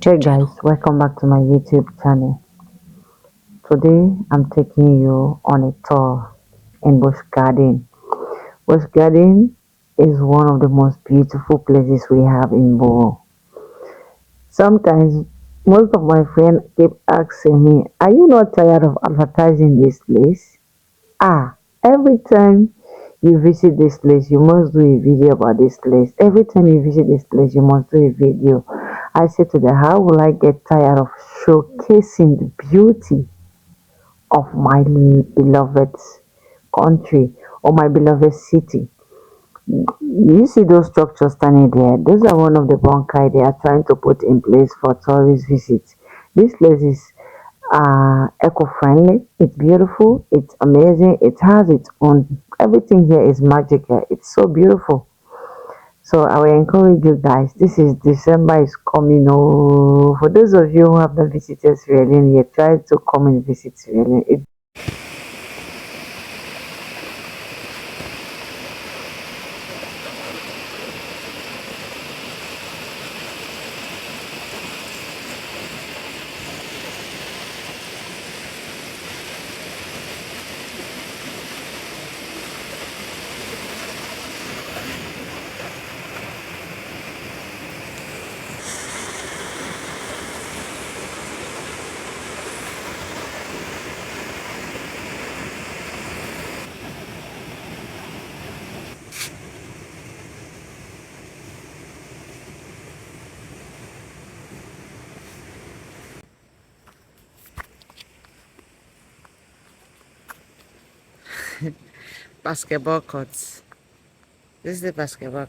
Hey guys, welcome back to my YouTube channel. Today I'm taking you on a tour in Busch Garden. Busch Garden is one of the most beautiful places we have in Bo. Sometimes most of my friends keep asking me, are you not tired of advertising this place? Every time you visit this place, you must do a video about this place. Every time you visit this place, you must do a video. I said to them, how will I get tired of showcasing the beauty of my beloved country or my beloved city? You see those structures standing there? Those are one of the bunkai they are trying to put in place for tourist visits. This place is eco-friendly. It's beautiful. It's amazing. It has its own. Everything here is magical. It's so beautiful. So I will encourage you guys. This is December is coming. Oh, for those of you who have not visited Sierra Leone yet, try to come and visit Sierra Leone. Basketball courts. This is the basketball.